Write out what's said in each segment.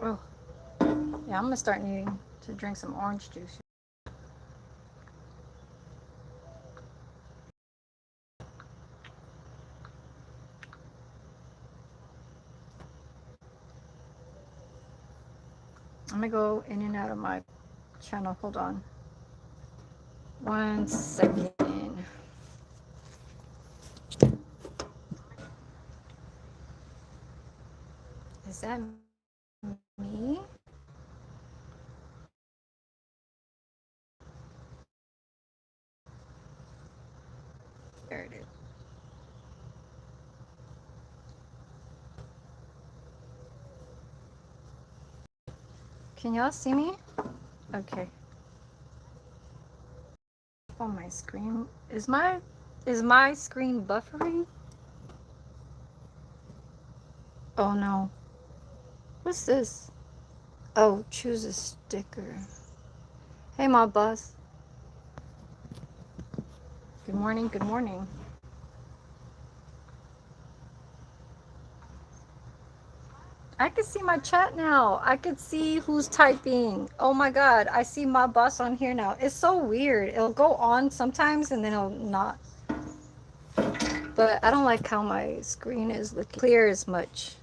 Oh, yeah, I'm gonna start needing to drink some orange juice. I'm gonna go in and out of my channel. Hold on. 1 second. Is that me? There it is. Can y'all see me? Okay. On my screen. Is my screen buffering? Oh no. What's this? Oh, choose a sticker. Hey, my boss. Good morning. Good morning. I can see my chat now. I can see who's typing. Oh my god, I see my boss on here now. It's so weird. It'll go on sometimes and then it'll not. But I don't like how my screen is looking clear as much.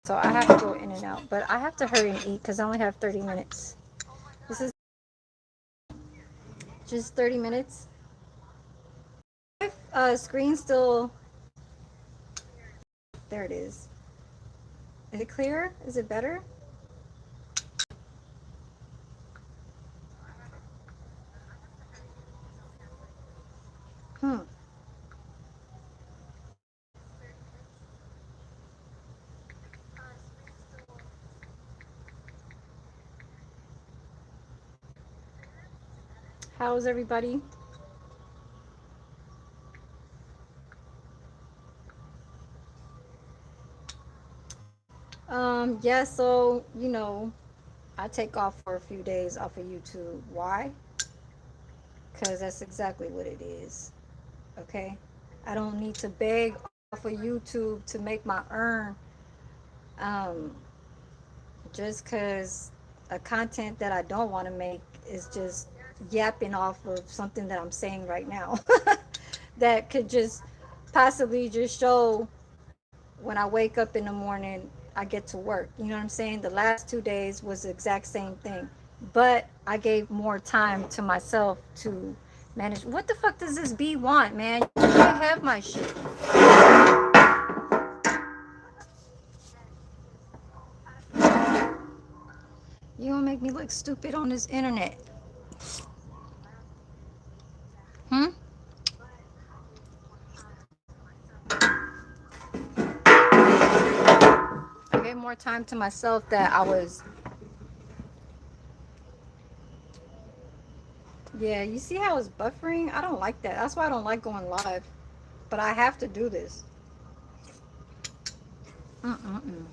So I have to go in and out. But I have to hurry and eat because I only have 30 minutes. This is just 30 minutes. Screen still. There it is. Is it clear? Is it better? Hmm. How's everybody? Yeah, so, I take off for a few days off of YouTube. Why? Because that's exactly what it is. Okay? I don't need to beg off of YouTube to make my earn. Um, just because a content that I don't want to make is just yapping off of something that I'm saying right now. That could just possibly just show when I wake up in the morning, I get to work. You know what I'm saying? The last 2 days was the exact same thing. But I gave more time to myself to manage. What the fuck does this bee want, man? You can't have my shit. You gonna make me look stupid on this internet. Hmm? I gave more time to myself that I was. Yeah, you see how it's buffering? I don't like that. That's why I don't like going live. But I have to do this. Mm-mm-mm.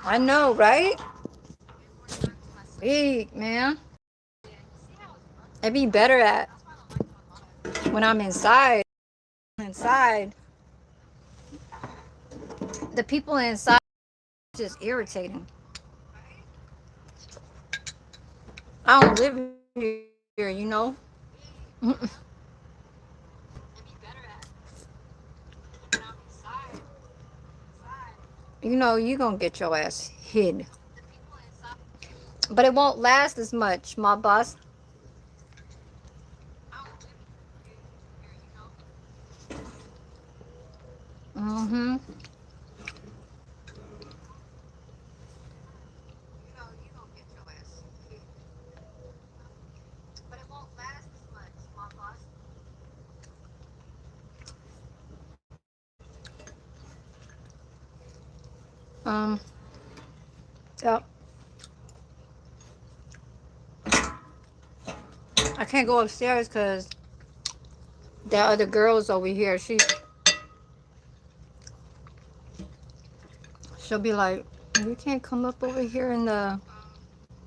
I know, right? Big, man. It'd be better at when I'm inside, the people inside are just irritating. I don't live here, you know. You know you gonna get your ass hid, but it won't last as much, my boss. Mm-hmm. Um. Yep. I can't go upstairs because there are other girls over here. She'll be like, you can't come up over here in the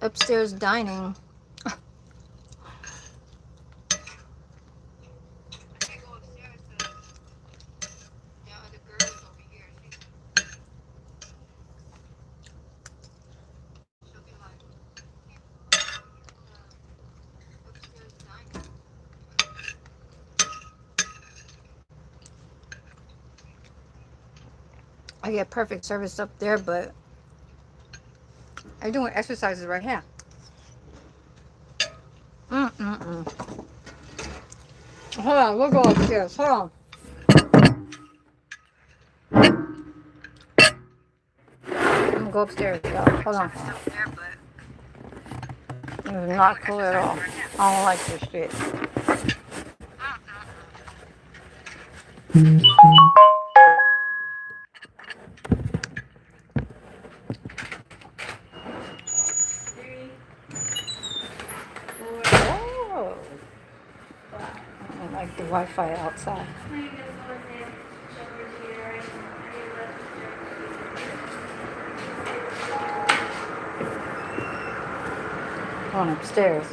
upstairs dining. I get perfect service up there, but I'm doing exercises right here. Mm-mm-mm. Hold on, we'll go upstairs. Hold on. I'm gonna go upstairs, y'all. Hold on. It is not cool at all. I don't like this shit. Oh. I don't like the Wi-Fi outside. Going upstairs.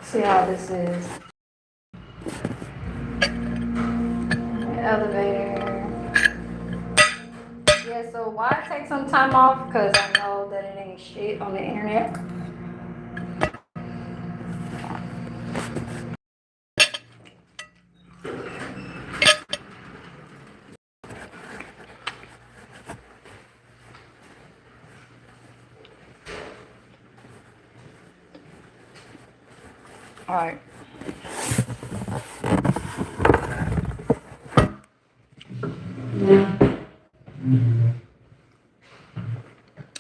See how this is. Elevator. Yeah, so why take some time off? Because I know that it ain't shit on the internet. All right.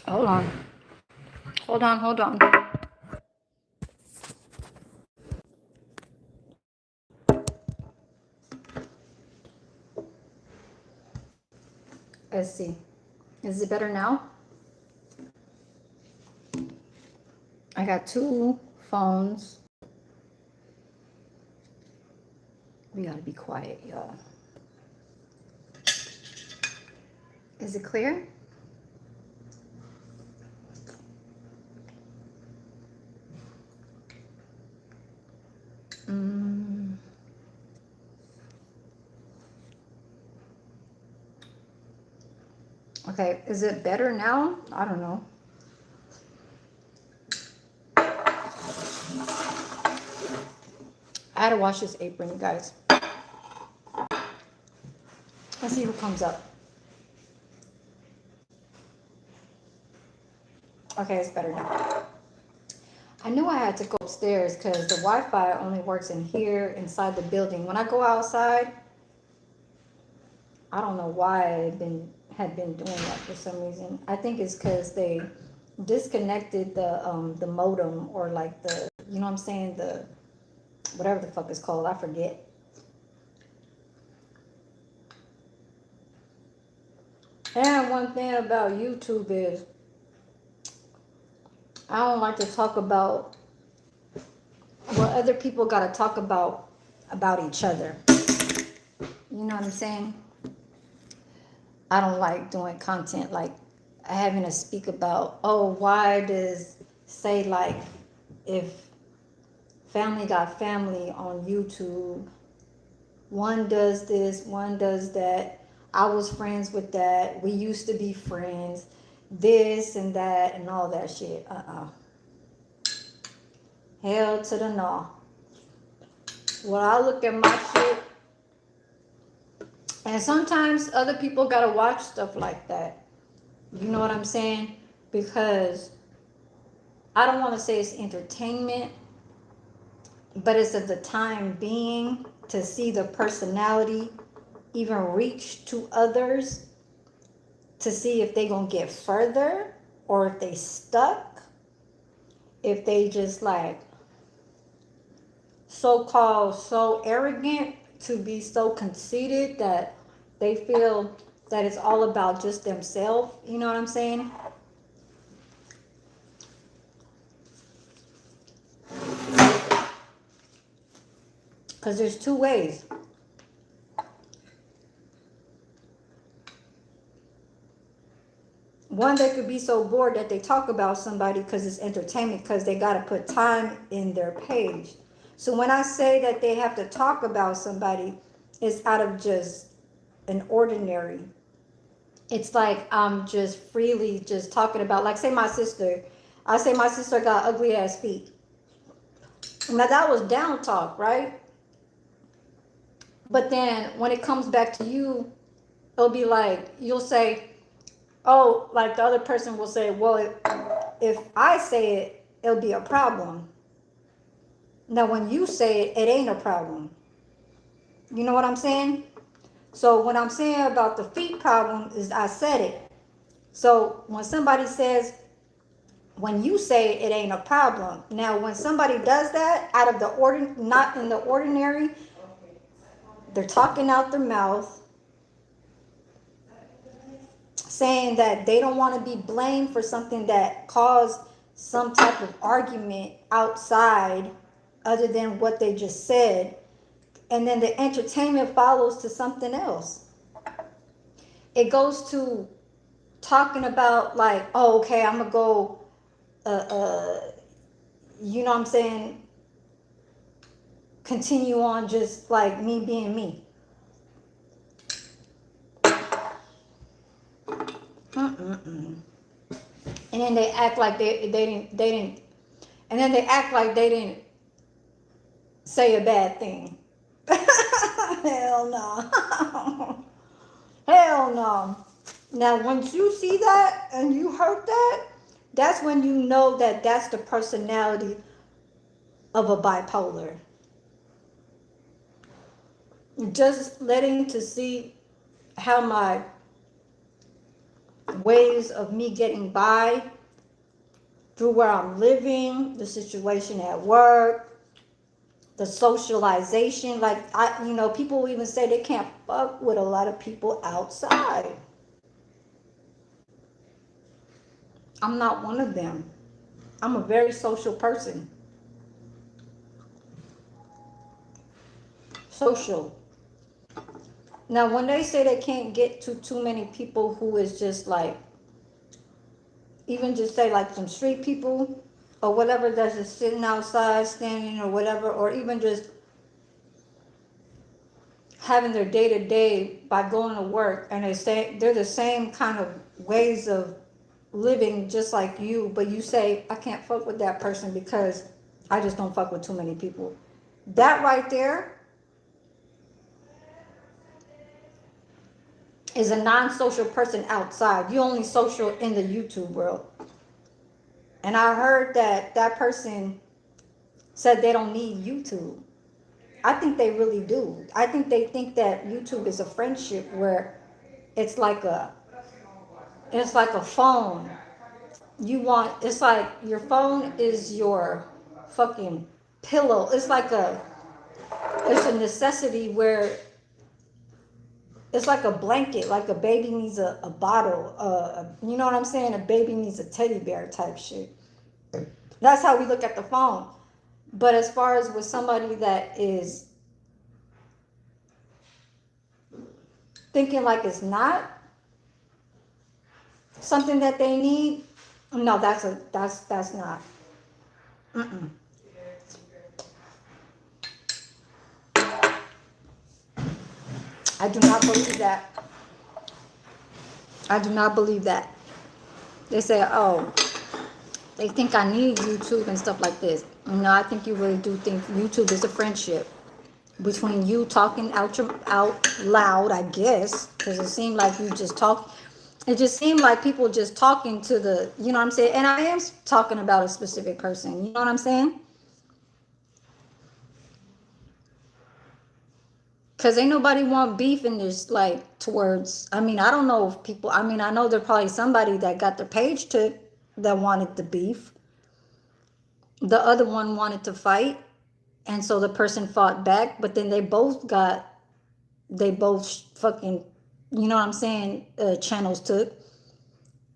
Hold on. Hold on. Let's see. Is it better now? I got two phones. We gotta be quiet, y'all. Is it clear? Okay, is it better now? I don't know. I had to wash this apron, you guys. Let's see who comes up. Okay, it's better now. I knew I had to go upstairs because the Wi-Fi only works in here inside the building. When I go outside, I don't know why I had been doing that for some reason. I think it's because they disconnected the modem, or like the, you know what I'm saying, the whatever the fuck it's called, I forget. And one thing about YouTube is I don't like to talk about what other people got to talk about each other. You know what I'm saying? I don't like doing content like having to speak about, oh, why does, say, like, if Family Got Family on YouTube, one does this, one does that, I was friends with that, we used to be friends, this and that and all that shit. Hell to the no. When I look at my shit, and sometimes other people gotta watch stuff like that. You know what I'm saying? Because I don't want to say it's entertainment, but it's at the time being to see the personality even reach to others, to see if they gonna get further or if they stuck, if they just like so-called so arrogant to be so conceited that they feel that it's all about just themselves. You know what I'm saying? Because there's two ways. One, they could be so bored that they talk about somebody because it's entertainment, because they got to put time in their page. So when I say that they have to talk about somebody, it's out of just an ordinary. It's like I'm just freely just talking about, like, say my sister. I say my sister got ugly ass feet. Now that was down talk, right? But then when it comes back to you, it'll be like you'll say, "Oh," like the other person will say, "Well, if I say it, it'll be a problem." Now, when you say it, it ain't a problem. You know what I'm saying? So what I'm saying about the feet problem is I said it. So when somebody says, when you say it, it ain't a problem. Now, when somebody does that out of the order, not in the ordinary, they're talking out their mouth, saying that they don't want to be blamed for something that caused some type of argument outside other than what they just said. And then the entertainment follows to something else. It goes to talking about like, oh, okay, I'm gonna go, uh, uh, you know what I'm saying, continue on just like me being me. Mm-mm-mm. And then they act like they didn't, and then they act like they didn't say a bad thing. Hell no. Hell no. Now, once you see that and you heard that, that's when you know that that's the personality of a bipolar. Just letting to see how my ways of me getting by through where I'm living, the situation at work, the socialization. Like people even say they can't fuck with a lot of people outside. I'm not one of them. I'm a very social person. Social. Now, when they say they can't get to too many people who is just like, even just say like some street people or whatever that's just sitting outside, standing or whatever, or even just having their day to day by going to work, and they say they're the same kind of ways of living just like you, but you say, I can't fuck with that person because I just don't fuck with too many people. That right there is a non-social person outside. You only social in the YouTube world. And I heard that that person said they don't need YouTube. I think they really do. I think they think that YouTube is a friendship where it's like a it's like a phone. It's like your phone is your fucking pillow. It's a necessity where it's like a blanket, like a baby needs a bottle. You know what I'm saying? A baby needs a teddy bear type shit. That's how we look at the phone. But as far as with somebody that is thinking like it's not something that they need, no, that's not. Mm-mm. I do not believe that. I do not believe that. They say, oh, they think I need YouTube and stuff like this. No, I think you really do think YouTube is a friendship between you talking out loud, I guess, because it seemed like you just talk. It just seemed like people just talking to the, you know what I'm saying? And I am talking about a specific person. You know what I'm saying? Because ain't nobody want beef in this, like, towards, I mean, I don't know if people, I mean, I know there's probably somebody that got their page took that wanted the beef. The other one wanted to fight. And so the person fought back, but then they both fucking, you know what I'm saying, channels took.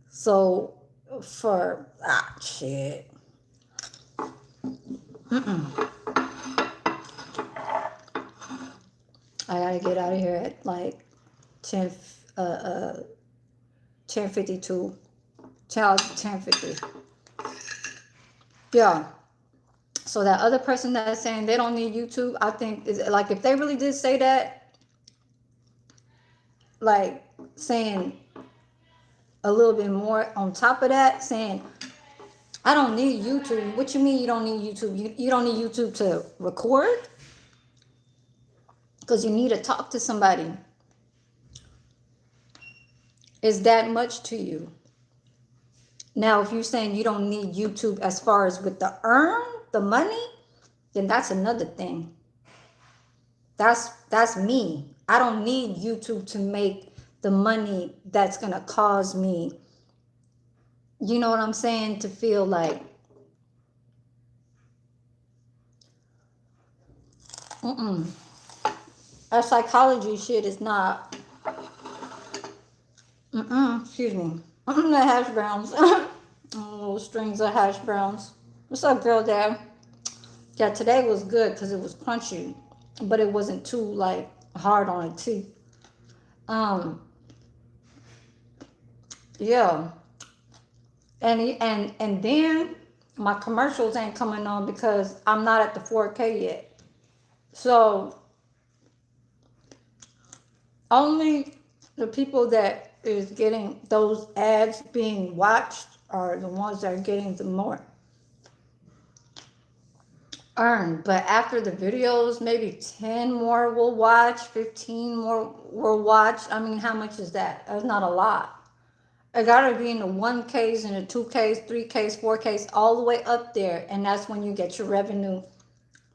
So shit. Mm-mm. I gotta get out of here at like 10, 10:52. Child 10:50. Yeah. So that other person that's saying they don't need YouTube, I think is like if they really did say that, like saying a little bit more on top of that, saying I don't need YouTube. What you mean you don't need YouTube? You don't need YouTube to record? Because you need to talk to somebody. Is that much to you? Now, if you're saying you don't need YouTube as far as with the money, then that's another thing. That's me. I don't need YouTube to make the money that's gonna cause me, you know what I'm saying, to feel like, that psychology shit is not. Excuse me. The hash browns. Little strings of hash browns. What's up, girl, dad? Yeah, today was good because it was crunchy, but it wasn't too like hard on the teeth. Um, yeah, and then my commercials ain't coming on because I'm not at the 4K yet. So only the people that is getting those ads being watched are the ones that are getting the more earned. But after the videos, maybe 10 more will watch, 15 more will watch. I mean, how much is that? That's not a lot. It gotta be in the 1Ks and the 2Ks, 3Ks, 4Ks, all the way up there. And that's when you get your revenue,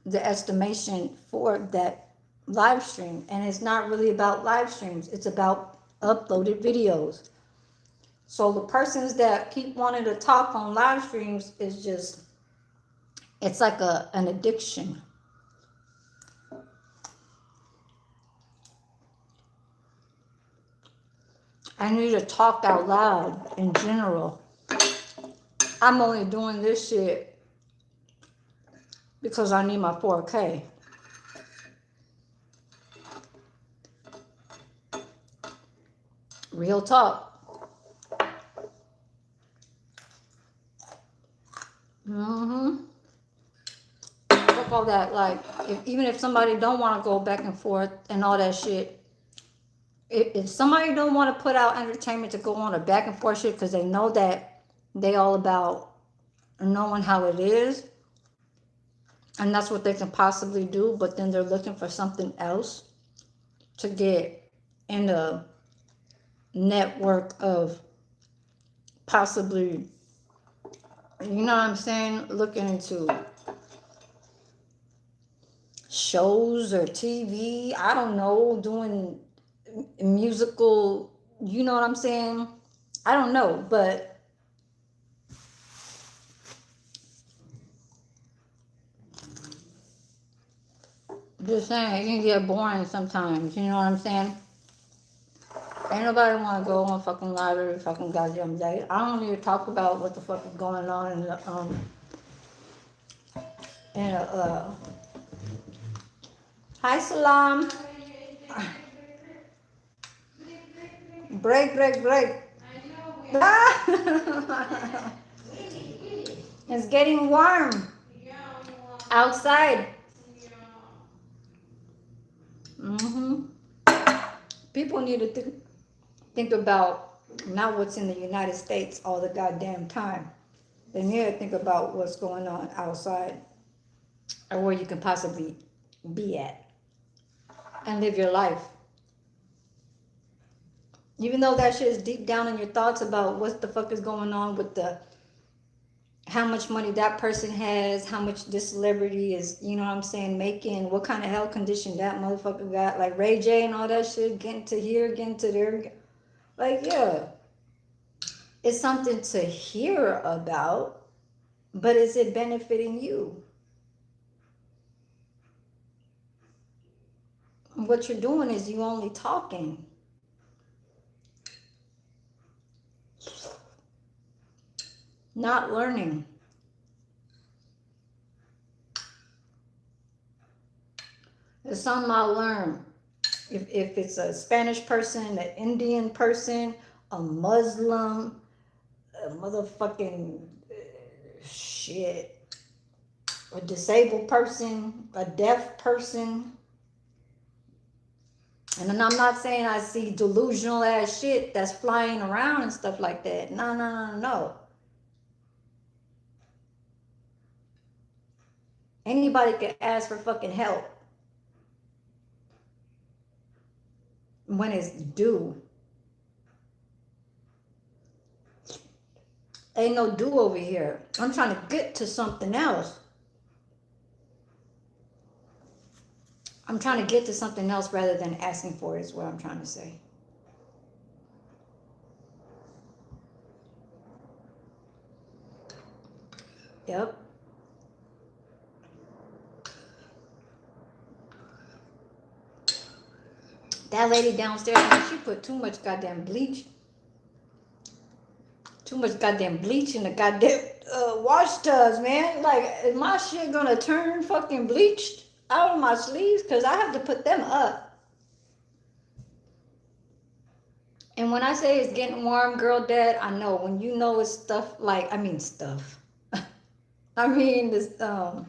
the estimation for that live stream. And it's not really about live streams, it's about uploaded videos. So the persons that keep wanting to talk on live streams is just, it's like an addiction. I need to talk out loud in general. I'm only doing this shit because I need my 4K. Real talk. Fuck all that. Like, even if somebody don't want to go back and forth and all that shit, if somebody don't want to put out entertainment to go on a back and forth shit because they know that they all about knowing how it is, and that's what they can possibly do, but then they're looking for something else to get in the network of possibly, you know what I'm saying, looking into shows or TV, I don't know, doing musical, you know what I'm saying? I don't know, but just saying, it can get boring sometimes, you know what I'm saying? Ain't nobody want to go on fucking live every fucking goddamn day. I don't need to talk about what the fuck is going on in the, hi Salam. Break. Ah! It's getting warm outside. People need to think about not what's in the United States all the goddamn time. They need to think about what's going on outside or where you can possibly be at and live your life. Even though that shit is deep down in your thoughts about what the fuck is going on with how much money that person has, how much this celebrity is, you know what I'm saying, making, what kind of health condition that motherfucker got, like Ray J and all that shit, getting to here, getting to there. Like, yeah, it's something to hear about, but is it benefiting you? What you're doing is you only talking. Not learning. It's something I learned. If it's a Spanish person, an Indian person, a Muslim, a motherfucking shit, a disabled person, a deaf person. And then I'm not saying I see delusional ass shit that's flying around and stuff like that. No. Anybody can ask for fucking help when it's due. Ain't no do over here. I'm trying to get to something else. I'm trying to get to something else rather than asking for it, is what I'm trying to say. Yep. That lady downstairs, she put too much goddamn bleach. Too much goddamn bleach in the goddamn wash tubs, man. Like, is my shit gonna turn fucking bleached out of my sleeves? Because I have to put them up. And when I say it's getting warm, girl, dad, I know. When you know it's stuff like, I mean stuff. I mean, this, the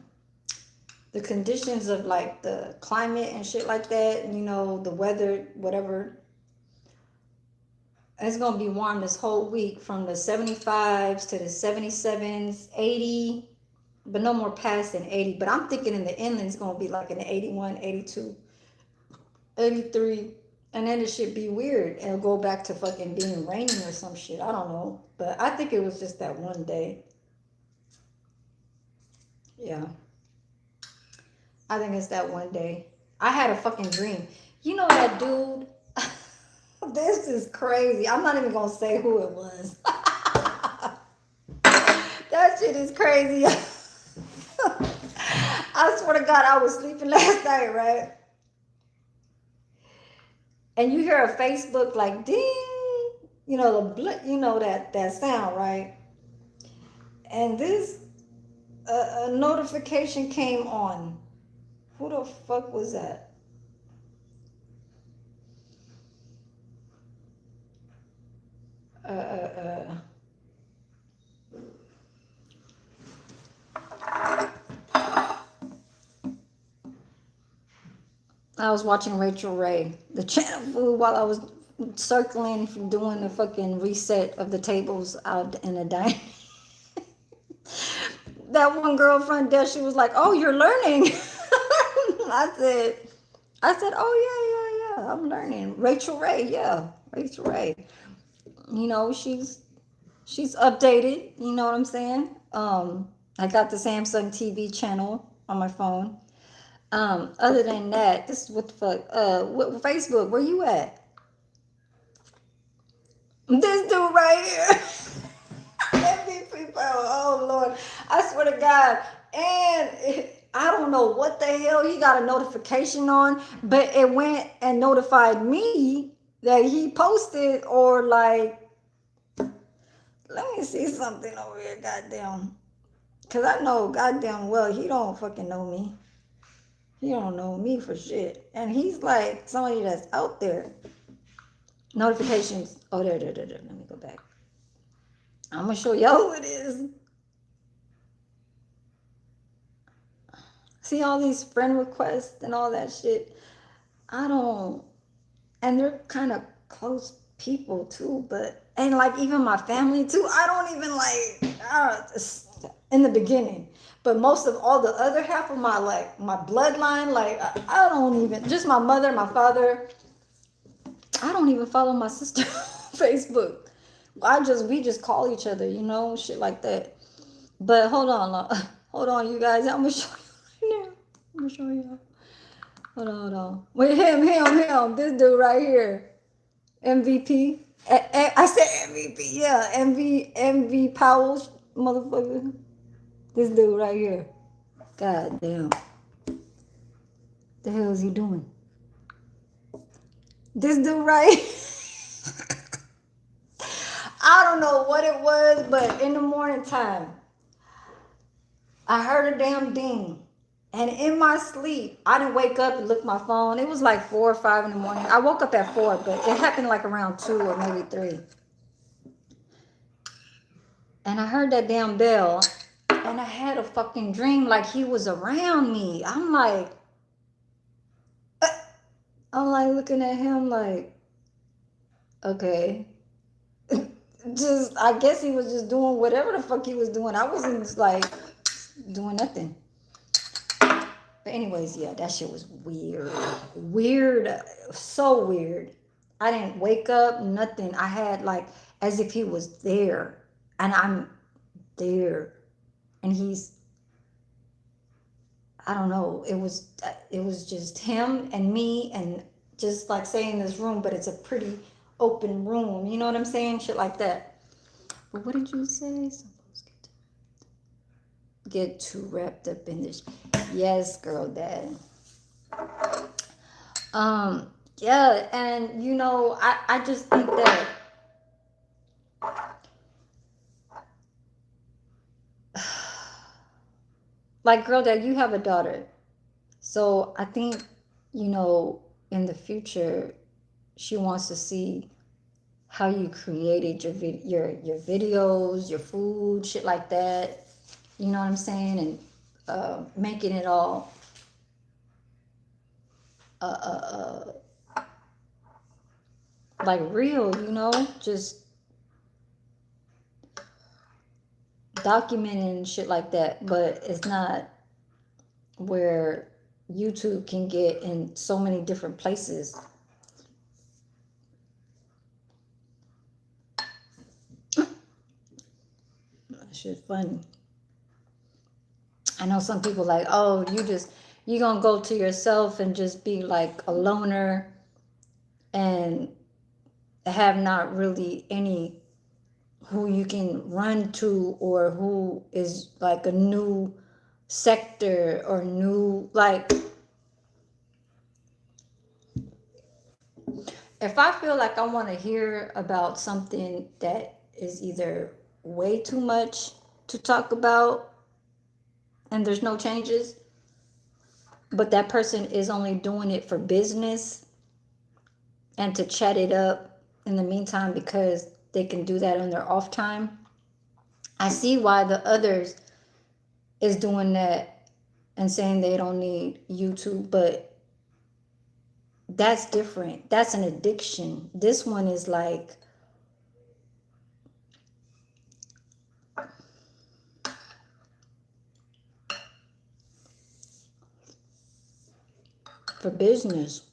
conditions of like the climate and shit like that, you know, the weather, whatever. It's gonna be warm this whole week, from the 75s to the 77s, 80, but no more past than 80. But I'm thinking in the inland it's gonna be like in the 81, 82, 83, and then it should be weird. It'll go back to fucking being raining or some shit. I don't know, but I think it was just that one day. Yeah, I think it's that one day. I had a fucking dream. You know that dude? This is crazy. I'm not even gonna say who it was. That shit is crazy. I swear to God, I was sleeping last night, right? And you hear a Facebook like ding, you know you know that sound, right? And this a notification came on. Who the fuck was that? Uh, uh, uh. I was watching Rachel Ray, the channel, while I was circling from doing the fucking reset of the tables out in the dining. That one girl front desk, she was like, "Oh, you're learning." I said, "Oh yeah, I'm learning." Rachel Ray, yeah, Rachel Ray. You know, she's updated. You know what I'm saying? I got the Samsung TV channel on my phone. Other than that, this is what the fuck. Facebook, where you at? This dude right here. MVP, oh Lord, I swear to God. And I don't know what the hell he got a notification on, but it went and notified me that he posted, or like, let me see something over here, goddamn. Cause I know goddamn well he don't fucking know me. He don't know me for shit. And he's like somebody that's out there. Notifications. Oh, there. Let me go back. I'm gonna show y'all who it is. See all these friend requests and all that shit. I don't, and they're kind of close people too, but, and like even my family too, I don't even like, in the beginning. But most of all the other half of my, like, my bloodline, like, I don't even, just my mother, my father, I don't even follow my sister on Facebook. We just call each other, you know, shit like that. But hold on, you guys. I'm gonna show you right now. I'm gonna show you. Hold on. Wait, him. This dude right here, MVP. I said MVP. Yeah, MV Powell, motherfucker. This dude right here. God damn. The hell is he doing? This dude right. I don't know what it was, but in the morning time, I heard a damn ding. And in my sleep, I didn't wake up and look at my phone. It was like 4 or 5 in the morning. I woke up at 4, but it happened like around 2 or maybe 3. And I heard that damn bell. And I had a fucking dream like he was around me. I'm like looking at him like, okay. Just, I guess he was just doing whatever the fuck he was doing. I wasn't like doing nothing. But anyways, yeah, that shit was weird. Weird, so weird. I didn't wake up, nothing. I had like as if he was there and I'm there and he's I don't know. It was just him and me and just like saying this room, but it's a pretty open room. You know what I'm saying? Shit like that. But what did you say? Some folks get too wrapped up in this. Yes, girl, dad. Yeah, and I just think that like girl dad, you have a daughter. So I think, in the future she wants to see how you created your videos, your food, shit like that. You know what I'm saying? And making it all uh, uh, like real, just documenting shit like that. But it's not where YouTube can get in so many different places. Shit funny. I know some people like, oh, you gonna go to yourself and just be like a loner and have not really any who you can run to or who is like a new sector or new like if I feel like I want to hear about something that is either way too much to talk about and there's no changes, but that person is only doing it for business and to chat it up in the meantime because they can do that on their off time. I see why the others is doing that and saying they don't need YouTube, but that's different. That's an addiction. This one is like for business.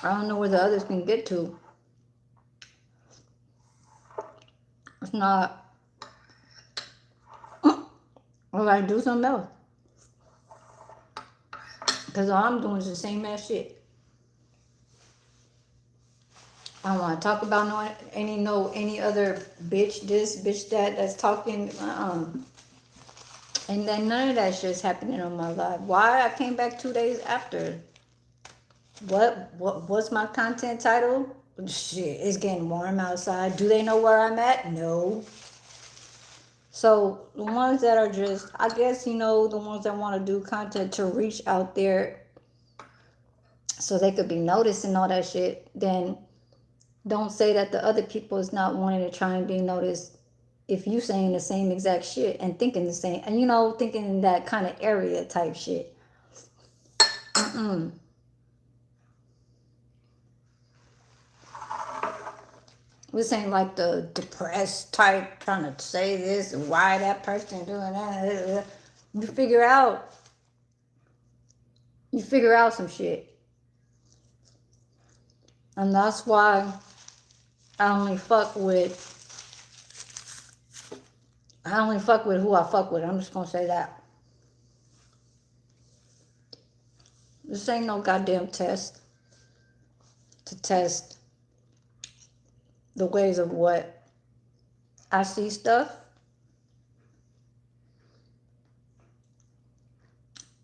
I don't know where the others can get to. It's not. I gotta do something else because all I'm doing is the same ass shit. I don't want to talk about any other bitch this bitch that that's talking. And then none of that shit's happening on my life. Why I came back 2 days after? What's my content title? Shit, it's getting warm outside. Do they know where I'm at? No. So the ones that are just, I guess, the ones that want to do content to reach out there so they could be noticed and all that shit, then don't say that the other people is not wanting to try and be noticed if you saying the same exact shit and thinking the same, and thinking in that kind of area type shit. This ain't like the depressed type trying to say this and why that person doing that. You figure out some shit. And that's why I only fuck with who I fuck with. I'm just gonna say that. This ain't no goddamn test to test the ways of what I see stuff.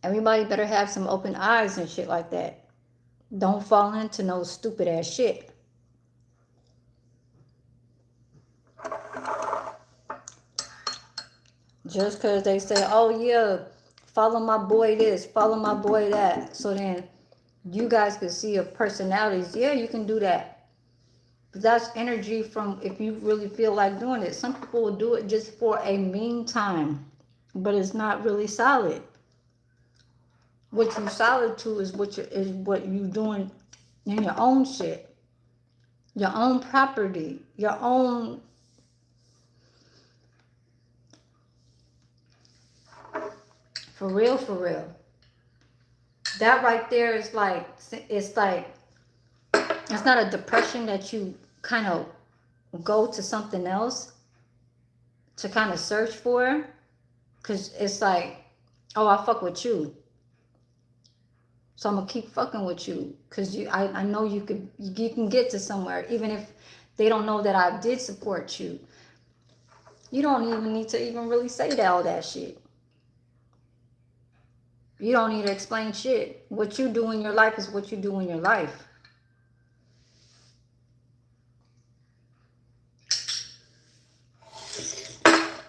Everybody better have some open eyes and shit like that. Don't fall into no stupid ass shit. Just because they say, oh yeah, follow my boy this, follow my boy that. So then you guys can see your personalities. Yeah, you can do that. But that's energy from if you really feel like doing it. Some people will do it just for a meantime, but it's not really solid. What you solid to is what you doing in your own shit, your own property, your own. For real, for real. That right there is like, it's like, it's not a depression that you kind of go to something else to kind of search for. Because it's like, oh, I fuck with you. So I'm going to keep fucking with you. Because I know you can get to somewhere. Even if they don't know that I did support you. You don't even need to even really say all that shit. You don't need to explain shit. What you do in your life is what you do in your life.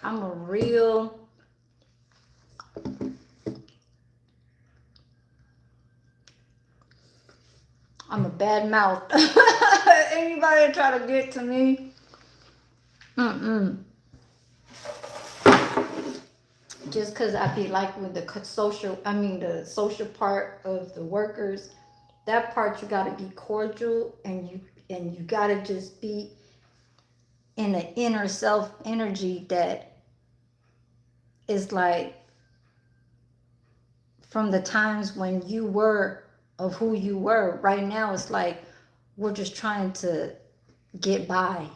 I'm a bad mouth. Anybody try to get to me? Just because I be like with the the social part of the workers, that part you gotta be cordial and you gotta just be in the inner self energy that is like from the times when you were of who you were. Right now it's like we're just trying to get by.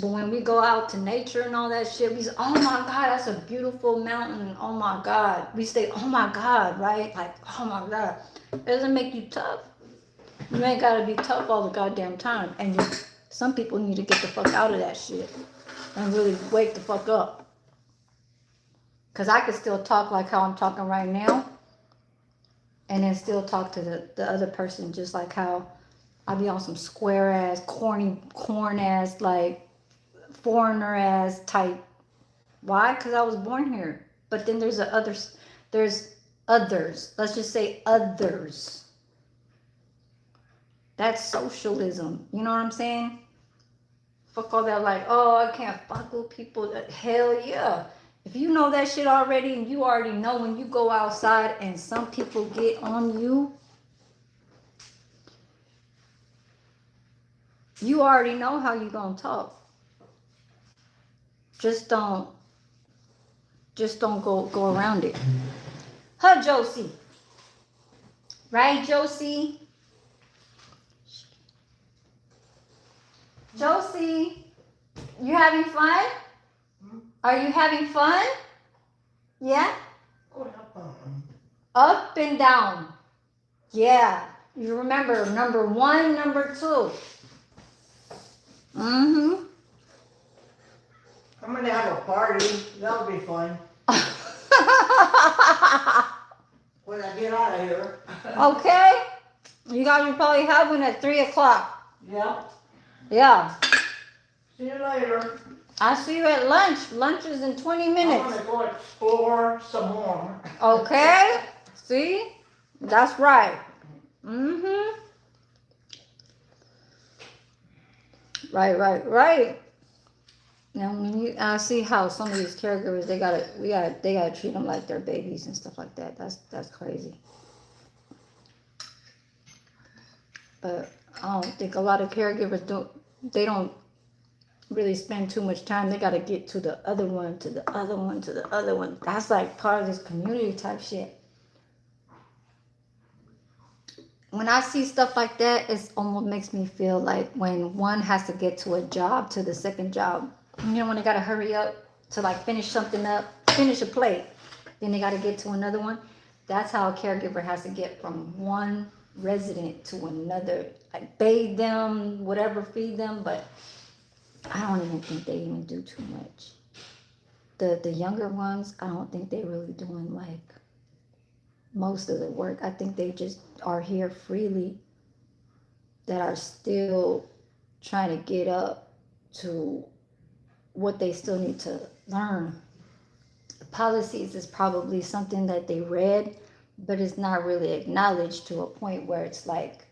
But when we go out to nature and all that shit, we say, oh my God, that's a beautiful mountain. Oh my God. We say, oh my God, right? Like, oh my God. It doesn't make you tough. You ain't got to be tough all the goddamn time. And some people need to get the fuck out of that shit and really wake the fuck up. Because I could still talk like how I'm talking right now and then still talk to the other person just like how I be on some square ass, corn ass, like, foreigner ass type. Why? Because I was born here. But then there's others. Let's just say others. That's socialism. You know what I'm saying? Fuck all that like, oh, I can't fuck with people. Hell yeah. If you know that shit already and you already know when you go outside and some people get on you, you already know how you gonna talk. Just don't go around it. Huh, Josie? Right, Josie? Josie, you having fun? Are you having fun? Yeah? Up and down. Yeah. You remember number 1, number 2. Mm-hmm. I'm gonna have a party. That'll be fun. When I get out of here. Okay. You guys will probably have one at 3 o'clock. Yeah. Yeah. See you later. I'll see you at lunch. Lunch is in 20 minutes. I'm gonna go explore some more. Okay. See? That's right. Mm-hmm. Right. Now, when I see how some of these caregivers, they gotta treat them like they're babies and stuff like that. That's crazy. But I don't think a lot of caregivers don't really spend too much time. They gotta get to the other one, to the other one, to the other one. That's like part of this community type shit. When I see stuff like that, it almost makes me feel like when one has to get to a job, to the second job. You know, when they gotta hurry up to like finish something up, finish a plate, then they gotta get to another one. That's how a caregiver has to get from one resident to another. Like bathe them, whatever, feed them, but I don't even think they even do too much. The younger ones, I don't think they really doing like most of the work. I think they just are here freely, that are still trying to get up to what they still need to learn. Policies is probably something that they read, but it's not really acknowledged to a point where it's like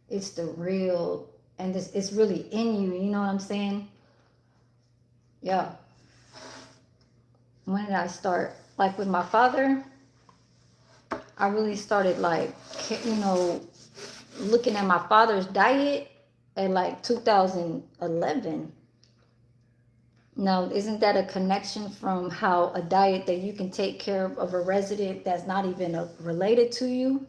it's the real, and it's really in you. You know what I'm saying? Yeah. When did I start? Like with my father, I really started like, looking at my father's diet at like 2011. Now, isn't that a connection from how a diet that you can take care of a resident that's not even related to you,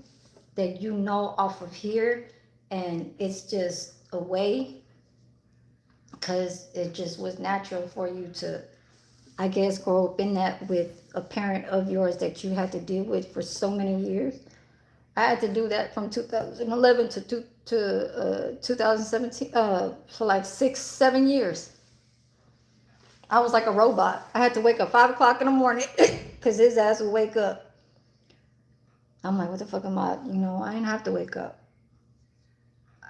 that you know off of here, and it's just a way because it just was natural for you to, I guess, grow up in that with a parent of yours that you had to deal with for so many years. I had to do that from 2011 to 2017, for like 6, 7 years. I was like a robot. I had to wake up 5 o'clock in the morning because his ass would wake up. I'm like, what the fuck am I? You know, I didn't have to wake up.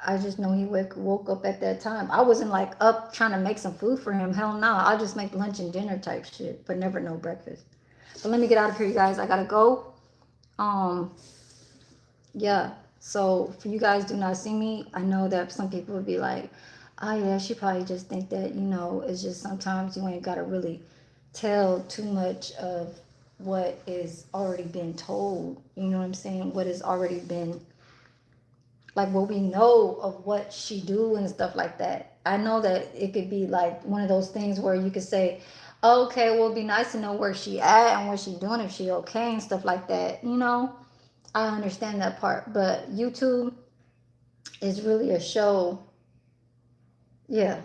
I just know he woke up at that time. I wasn't like up trying to make some food for him. Hell no. I just make lunch and dinner type shit, but never no breakfast. But let me get out of here, you guys. I gotta go. Um, yeah. So for you guys do not see me, I know that some people would be like, oh yeah, she probably just think that, you know, it's just sometimes you ain't gotta really tell too much of what is already been told. You know what I'm saying? What has already been, like, what we know of what she do and stuff like that. I know that it could be like one of those things where you could say, okay, well, it'd be nice to know where she at and what she doing, if she okay and stuff like that. You know, I understand that part, but YouTube is really a show. Yeah,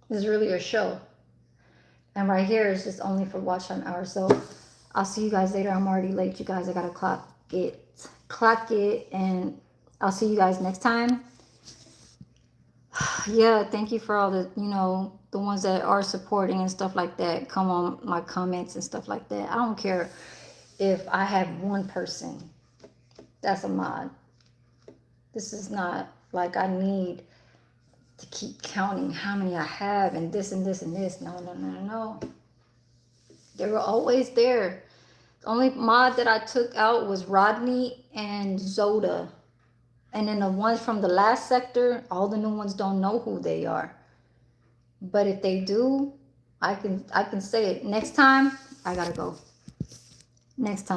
it's really a show. And right here is just only for watch time hours. So I'll see you guys later. I'm already late, you guys. I gotta clock it, and I'll see you guys next time. Yeah, thank you for all the, you know, the ones that are supporting and stuff like that. Come on my comments and stuff like that. I don't care if I have one person. That's a mod. This is not like I need to keep counting how many I have and this and this and this. No, no, no, no, no. They were always there. The only mod that I took out was Rodney and Zoda. And then the ones from the last sector, all the new ones don't know who they are. But if they do, I can say it. Next time, I gotta go. Next time.